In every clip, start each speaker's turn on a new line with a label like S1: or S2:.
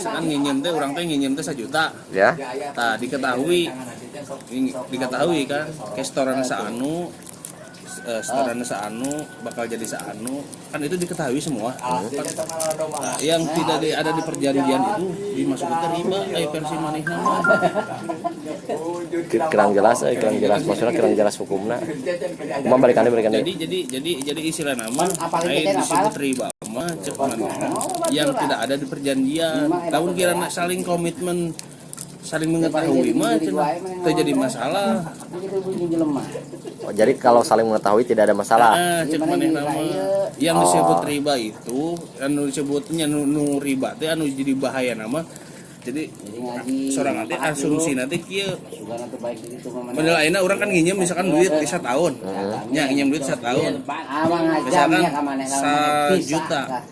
S1: Kan nginjem teh orang teh nginjem teh 1 juta.
S2: Ya.
S1: Tah diketahui kan ke setoran saanu setoran saanu bakal jadi saanu kan itu diketahui semua. Nah, yang tidak ada di perjanjian itu dimasukkan ke riba kayak versi manehna mah.
S2: Kurang jelas maksudnya kurang jelas hukumna. Kumaha balikannya.
S1: Jadi istilah nama disebut riba mah cek manehna yang tidak ada di perjanjian. Lamun kirana saling komitmen saling mengetahui mah terjadi masalah.
S2: Oh, jadi kalau saling mengetahui tidak ada masalah.
S1: Cek manehna mah yang disebut riba itu anu disebutnya nu riba teh anu jadi bahaya nama. Jadi seorang nanti asumsi nanti kieu padahal ayeuna urang kan nginjem misalkan duit di 1 tahun. Nya nginjem duit 1 tahun. Misalkan 1 juta.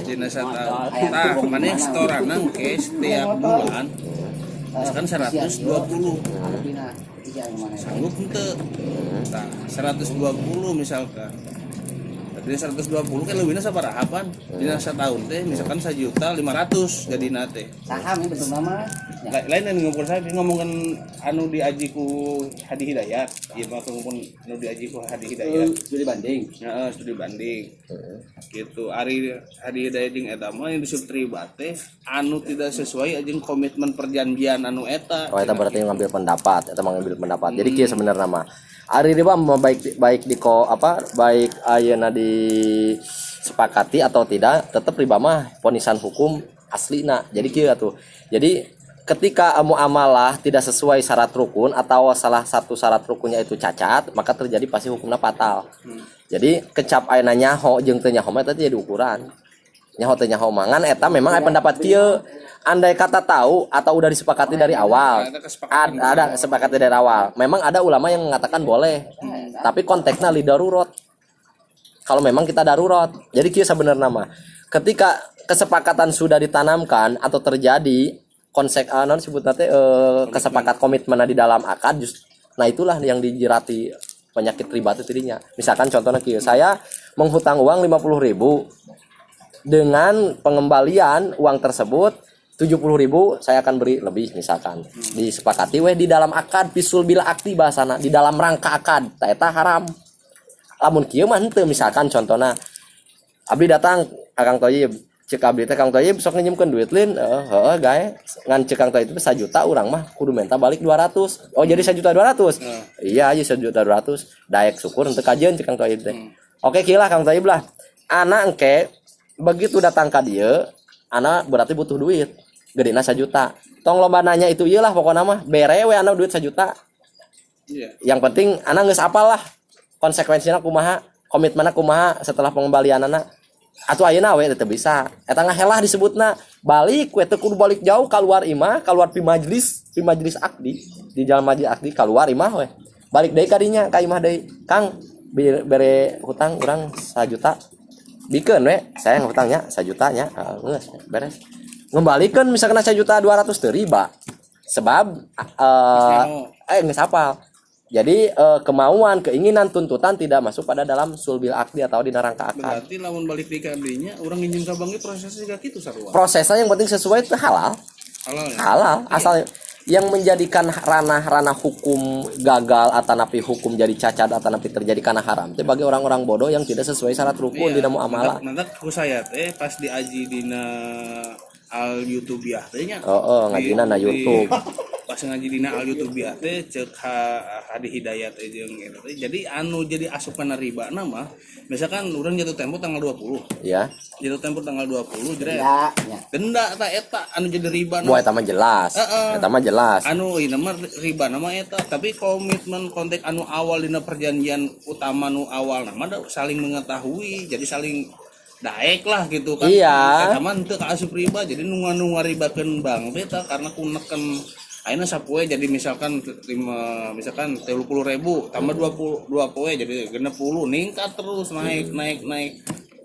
S1: Dina 1 tahun. Tah maneh setoranna ke setiap bulan misalkan 120. Sanggup henteu? Tah 120 misalkan. Dari 120 kan lebihnya sabarahapan. Dina setahun teh misalkan 1.500.000 jadi nate.
S3: Saham ya betul mama.
S1: Lain yang ngumpul saya ngomongin anu diaji ku Hadi Hidayat. Ieu mah ngumpul anu diaji ku Hadi Hidayat.
S3: Studi banding.
S1: Heeh, studi banding. Gitu. Ari Hadi Hidayat jeung eta mah yang disebut riba teh anu tidak sesuai jeung komitmen perjanjian anu eta.
S2: Oh, eta berarti ngambil pendapat, eta mengambil pendapat. Jadi kieu sebenarnya mah ari riba baik di baik ayeuna disepakati atau tidak, tetap riba mah ponisan hukum aslina. Jadi kieu atuh. Jadi ketika muamalah tidak sesuai syarat rukun atau salah satu syarat rukunnya itu cacat, maka terjadi pasti hukumnya fatal. Jadi kecap ayeuna nyaho jeung teu nyaho mah eta jadi ukuran. Nyaho teu nyaho mah ngan eta memang aya pendapat kieu. Andai kata tahu atau udah disepakati dari awal, ada kesepakatan dari awal. Memang ada ulama yang mengatakan boleh, tapi konteksnya li darurat. Kalau memang kita darurat, jadi kieu sebenarnya mah ketika kesepakatan sudah ditanamkan atau terjadi konsep non sebut nanti kesepakat komitmen di dalam akad, nah itulah yang dijerati penyakit riba itu dirinya. Misalkan contohnya kieu, saya menghutang uang 50.000 dengan pengembalian uang tersebut 70.000 saya akan beri lebih misalkan. Disepakati di dalam akad pisul bila akti bahasana di dalam rangka akad eta haram. Lamun kieu mah henteu misalkan contohna abdi datang Kang Toyib cek abdi teh Kang Toyib sok nginjemkeun duit lin heuh gae ngan cek Kang Toyib itu 1 juta urang mah kudu minta balik 200. Oh jadi 1.200.000. Iya aja 1.200.000 daek syukur henteu kajeun cek Kang Toyib teh. Oke kieu lah Kang Toyib lah. Ana engke begitu datang ka dieu ana berarti butuh duit. Gedena 1 juta. Tong loba nanya itu iyalah pokoknya mah bere we ana duit 1 juta. Iya. Yang penting ana geus apal lah konsekuensinya kumaha, komitmenna kumaha setelah pengembalianana. Atuh ayeuna we teu bisa. Eta ngahelah disebutna balik we teu kudu balik jauh keluar imah, keluar pi majelis akdi, di jalan majelis akdi keluar imah we. Balik deui ka dinya ka imah deui. Kang bere hutang urang 1 juta. Bikeun we, saya ngutangnya 1 juta nya. Geus beres. Ngembalikan misalkan 1.200.000 teu riba. Sebab geus hafal. Jadi kemauan, keinginan, tuntutan tidak masuk pada dalam sulbil akdi atau di rangka akad.
S1: Berarti lamun balik di kadinya urang nginjem ka bank prosesnya juga kitu sarua.
S2: Prosesnya yang penting sesuai itu halal.
S1: Halal. Ya?
S2: Halal. Asal yang menjadikan ranah hukum gagal atau napi hukum jadi cacat atau napi terjadi karena haram itu bagi orang-orang bodoh yang tidak sesuai syarat rukun di muamalah.
S1: Nanti ku saya teh pas diaji dina al YouTubiah teh nya.
S2: Ngajina na YouTube.
S1: Pas ngaji dina al YouTubiah teh ceuk Hadi Hidayat teh jeung eta teh. Jadi anu jadi asupan riba nama misalkan urang jatuh tempo tanggal 20.
S2: Iya.
S1: Jatuh tempo tanggal 20 jadi denda eta anu jadi riba
S2: nama. Eta mah jelas. Eta mah jelas.
S1: Anu ieu mah riba nama eta tapi komitmen konteks anu awal dina perjanjian utama nu awal nama saling mengetahui jadi saling daek lah gitu kan.
S2: Iya.
S1: Eta mah teu kaasup riba jadi nu ngaribakeun bank beta karena ku neken ayeuna sapoe jadi misalkan 30.000 tambah 20 poe jadi 60 ningkat terus naik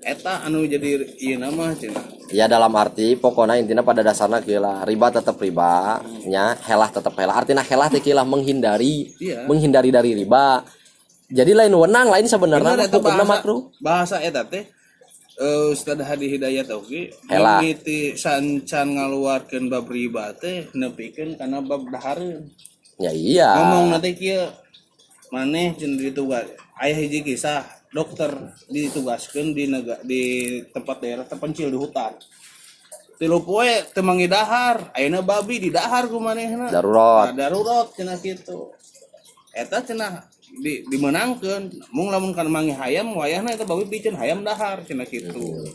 S1: eta anu jadi ieu nama cenah.
S2: Ya dalam arti pokoknya intinya pada dasarnya kieu lah riba tetap riba nya helah tetap helah artinya helah teh kieu lah menghindari dari riba. Jadi lain wenang lain sebenarnya hukumna makruh.
S1: Bahasa eta teh Ustad Hadi Hidayat oge
S2: Hela.
S1: mimiti sancan ngaluarkeun bab riba teh nepikeun kana bab dahareun.
S2: Ya iya.
S1: Ngomong nanti kieu maneh cenah ditugas aya hiji kisah dokter ditugaskeun di tempat daerah terpencil di hutan. Tilu poe teu mangi dahar, ayeuna babi di dahar ku manehna.
S2: Darurat.
S1: Darurat cenah kitu. Eta cenah dimenangkeun mung lamun kana mangi hayam wayahna eta babi biceun hayam dahar cenah kitu.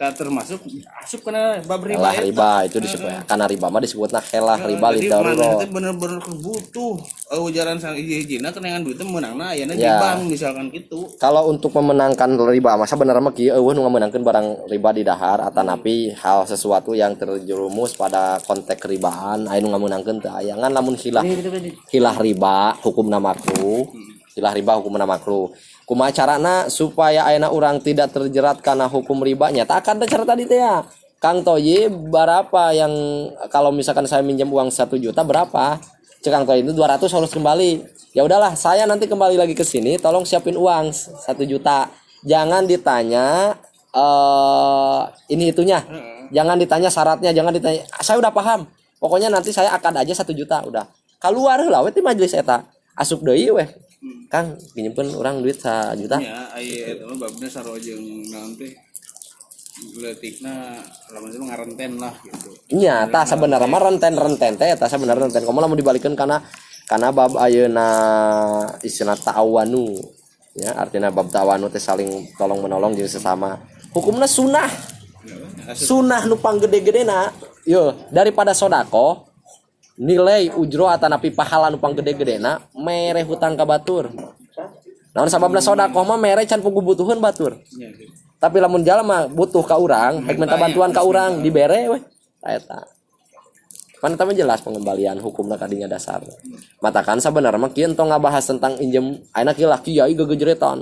S1: Tak termasuk asup kana bab riba
S2: Helah riba itu disebut karena riba mah disebutna helah riba li
S1: Jadi mana
S2: darurat.
S1: teh bener-bener butuh ujaran sang hiji-hijina kenangan duitnya menangna ayeuna di
S2: Ya.
S1: bank misalkan gitu.
S2: Kalau untuk memenangkan riba masa bener mah kieu eueuh nu ngamenangkeun barang riba di dahar atanapi hal sesuatu yang terjerumus pada konteks ribaan aya nu ngamenangkeun teu aya ngan lamun hilah riba hukumna makruh. Hilah riba hukumna makruh. Kumaha carana supaya ayeuna urang tidak terjerat karena hukum ribanya? Tak akan cara tadi teh ya. Kang Toyi berapa yang kalau misalkan saya minjam uang 1 juta berapa? Cek Kang Toyi itu 200 harus kembali. Ya udahlah, saya nanti kembali lagi ke sini, tolong siapin uang 1 juta. Jangan ditanya ini itunya. Jangan ditanya syaratnya, jangan ditanya. Saya udah paham. Pokoknya nanti saya akad aja 1 juta udah. Keluar heula we ti majelis eta. Asup deui weh. Kang, pinjemkeun urang duit 1 juta.
S1: Ya, aya eta mah babna sarua jeung naon teh. Leutikna lamun itu ngarenten lah gitu.
S2: Nya tah sabenerna mah renten teh tah sabenerna renten. Komo lamun dibalikeun kana bab ayeuna istilah ta'awanu. Ya, artinya bab ta'awanu teh saling tolong menolong jeung sesama. Hukumna sunnah. Sunnah nu panggede-gedena. Yo, daripada sodako nilai ujro atanapi pahala nu panggede-gedena mere hutang ka batur. Namun sababna sodako mah mere can pugu butuheun batur.
S1: Ya, gitu.
S2: Tapi lamun jalma butuh ka urang, rek minta bantuan ka urang dibere weh. Eta. Pan eta jelas pengembalian hukumna kadinya dasar. Matakan sabenerna mah kieu entong ngabahas tentang injem ayeuna kieu lah kiai gegejretan.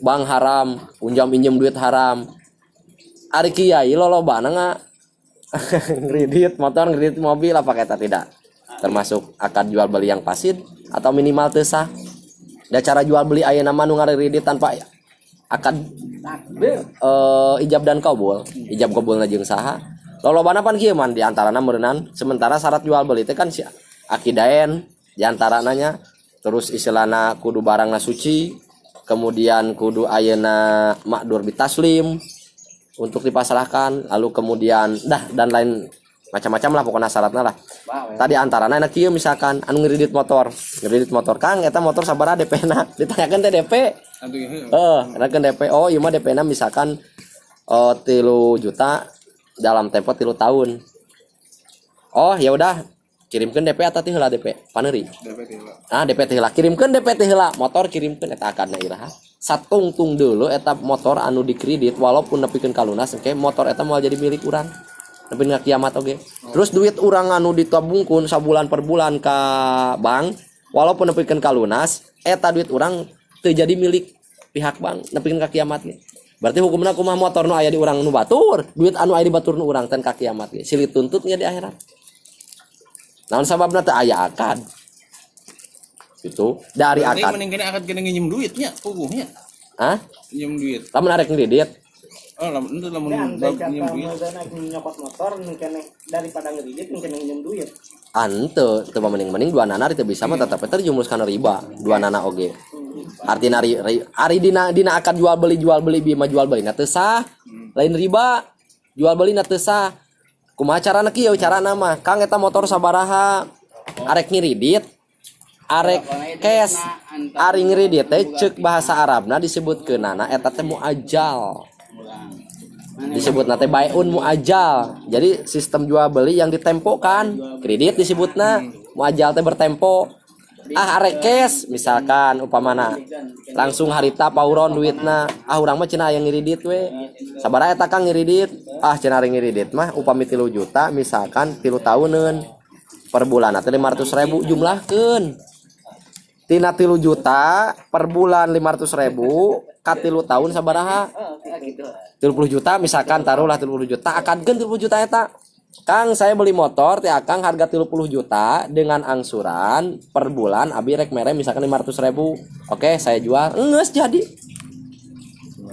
S2: Bank haram, unjam injem duit haram. Ari kiai lolobana ngredit motor, ngredit mobil apa eta tidak. Termasuk akad jual beli yang fasid atau minimal teu sah. Da cara jual beli ayeuna mah nu ngaredit tanpa akad ijab dan kabul. Ijab kabulna jeung saha? Lolobana pan kieu man di antarana meureunana sementara syarat jual beli teh kan si akidaen di antarana nya terus istilahna kudu barangna suci, kemudian kudu ayeuna makdur bitaslim untuk dipasrahkan, lalu kemudian dan lain macam-macam lah pokoknya syaratnya lah. Tadi antarana enak kieu misalkan anu ngredit motor Kang eta motor sabaraha DP-na ditanyakeun teh DP. Enakeun DP. Oh, ieu mah DP-na misalkan 3 juta dalam tempo 3 tahun. Oh, ya udah kirimkeun DP atau teh heula DP paneuri. DP teh heula kirimkeun DP teh heula motor kirimkeun eta akadna iraha. Satungtung dulu eta motor anu dikredit walaupun nepikeun ka lunas engke motor eta moal jadi milik urang. Nepi ka kiamat oge. Terus duit urang anu ditabungkeun sabulan per bulan ka bank walaupun nepikeun ka lunas eta duit urang teu jadi milik pihak bank nepikeun ka kiamat ge. Berarti hukumna kumaha motor nu aya di urang nu batur, duit anu aya di batur nu urang ten ka kiamat ge. Silih tuntutnya di akhirat. Naon sababna teu aya akad. Itu dari
S1: Berarti
S2: akad.
S1: mending kene akad kena nginjem duitnya puguhnya.
S2: Hah?
S1: Nginjem duit.
S2: Lamun arek ngredit.
S1: Oh, lamun bab nginjem duit.
S4: nyokot motor mungkin daripada ngeridit mungkin nginjem duit.
S2: Ante teu mending dua nana teu bisa mah tetep terjumus kana riba. Dua nana oge. Artina ari dina akad jual beli bieu mah jual beli na teu sah. Lain riba. Jual beli na teu sah. Kumaha carana kieu carana mah? Kang eta motor sabaraha? Arek ngiridit. Arek cash. Ari ngiridit teh ceuk bahasa Arabna disebutkeunana eta teh muajal. Disebutna teh baiun muajal. Jadi sistem jual beli yang ditempokan. Kredit disebutna muajal teh bertempo. Arek cash misalkan upamana langsung harita pauron duitna. Urang mah cenah aya ngiridit we. Sabaraha eta Kang ngiridit? Cenah ari ngiridit mah upami 3 juta misalkan 3 tahuneun. Per bulan teh 500.000 jumlahkeun. Tina 3 juta per bulan 500.000 ka 3 tahun sabaraha? 30 juta misalkan taruhlah 30 juta akadkeun 30 juta eta. Kang saya beli motor teh Kang harga 30 juta dengan angsuran per bulan abi rek mere misalkan 500.000. Oke, saya jual. Geus jadi.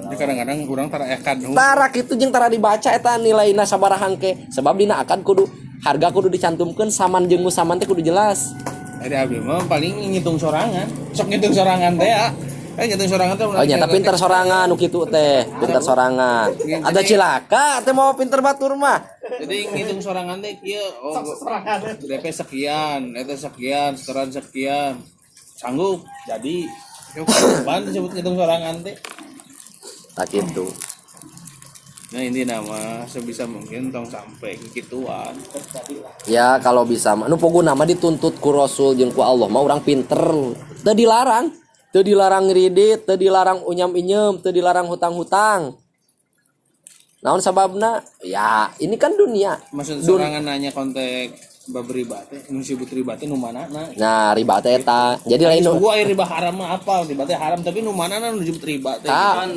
S1: Jadi kadang-kadang kurang tara akan
S2: tara kitu jeung tara dibaca eta nilaina sabaraha hangke sebab dina akad kudu harga kudu dicantumkeun saman jeung saman teh kudu jelas.
S1: Jadi abi mah paling ngitung sorangan. Sok ngitung sorangan teh ya. Ngitung sorangan teh.
S2: Oh nya tapi pinter sorangan nu kitu teh, pinter sorangan. Ada cilaka teh mau pinter batur mah.
S1: Jadi ngitung sorangan teh kieu DP sekian, eta sekian, setoran sekian. Sanggup. Jadi yuk kapan disebut ngitung sorangan teh.
S2: Tak kitu.
S1: Nah ini nama sebisa mungkin tong sampai ke kituan.
S2: Ya kalau bisa mah nu poguna mah dituntut ku Rasul jeung ku Allah mah urang pinter. Teu dilarang, teu dilarang ngridit, teu dilarang unyam-inyem, teu dilarang hutang-hutang. Naon sababna? Ya, ini kan dunia.
S1: Maksud sorangan nanya kontek bab riba teh, nu disebut riba teh nu manana.
S2: Nah, riba teh eta. Jadi lain nu
S1: gua riba haram mah apa? Riba teh haram tapi nu manana nu disebut riba teh.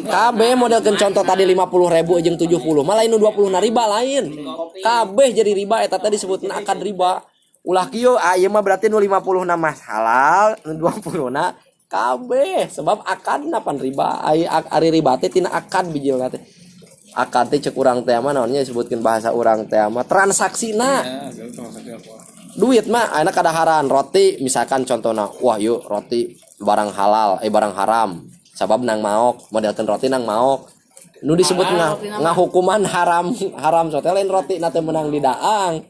S2: kabeh modelkeun contoh tadi 50.000 jeung 70 mah lain nu 20 na riba lain. Kabeh jadi riba eta teh disebutna akad riba. Ulah kieu ieu mah berarti nu 50 na mah halal, nu 20 na kabeh sebab akadna pan riba. Ari riba teh tina akad bijilna teh. Akad teh cek urang teh mah naonnya disebutkeun bahasa urang teh mah transaksina. Duit mah ayeuna kadaharan roti misalkan contohna wah yuk roti barang halal barang haram sabab nang maok modelkeun roti nang maok nu disebut ngahukuman haram sote lain roti na teh meunang di daang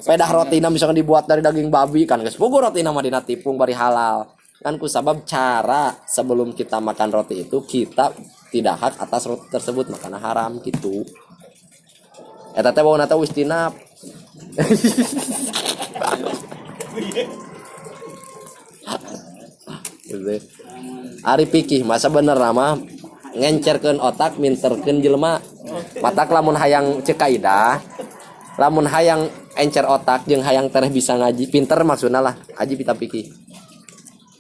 S2: pedah roti na misalkan dibuat dari daging babi kan geus puguh roti na mah dina tipung bari halal kan ku sabab cara sebelum kita makan roti itu kita tidak hak atas roti tersebut makanan haram gitu. Eta teh bawa nata istinab. Ari pikih masa bener mah ngencerkeun otak minterkeun jelema. Matak lamun hayang ceuk kaidah, lamun hayang encer otak jeung hayang tereh bisa ngaji, pinter maksudna lah, aji pita pikih.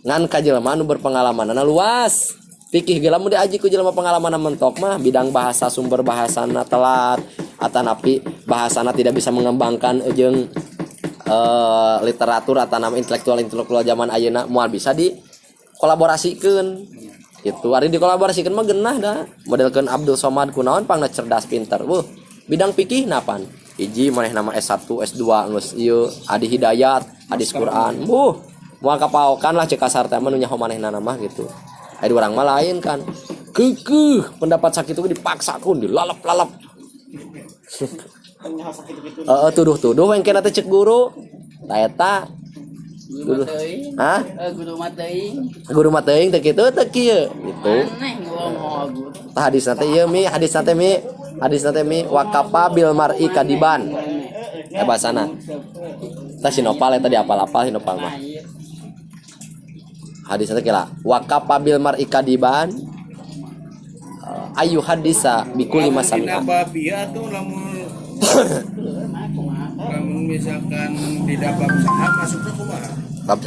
S2: Ngan ka jelema anu berpengalamanana luas. Pikih ge lamun diaji ku jelema pengalaman mentok mah bidang bahasa sumber bahasana telat atanapi bahasana tidak bisa mengembangkan jeung literatur atau nama intelektual zaman ayeuna moal bisa dikolaborasikeun gitu. Ari dikolaborasikeun mah geunah da modelkeun Abdul Somad kunaon pangna cerdas pinter. Bidang pikih napan? Hiji maneh nama S1, S2 geus ieu Adi Hidayat, hadis Quran. Moal kapaokan lah cek kasar teh mah nu nyaho manehna mah gitu. Ari urang mah lain kan. Keukeuh pendapat sakitu dipaksakeun dilalap-lalap. Tuduh-tuduh wengkena teh cek guru. Tah eta guru. Hah? Guru mah teuing teh kitu teh kieu gitu. Tah hadisna teh ieu mi, hadisna teh mi waqafa bil mar'i kadiban. Bahasana. Tah sinopal eta diapal-apal sinopal mah. Hadisna teh kira waqafa bil mar'i kadiban. Ayu hadisa bikuli masami'a.
S1: Babi atuh lamun misalkan di dalam saham masuknya kumaha?
S2: Bab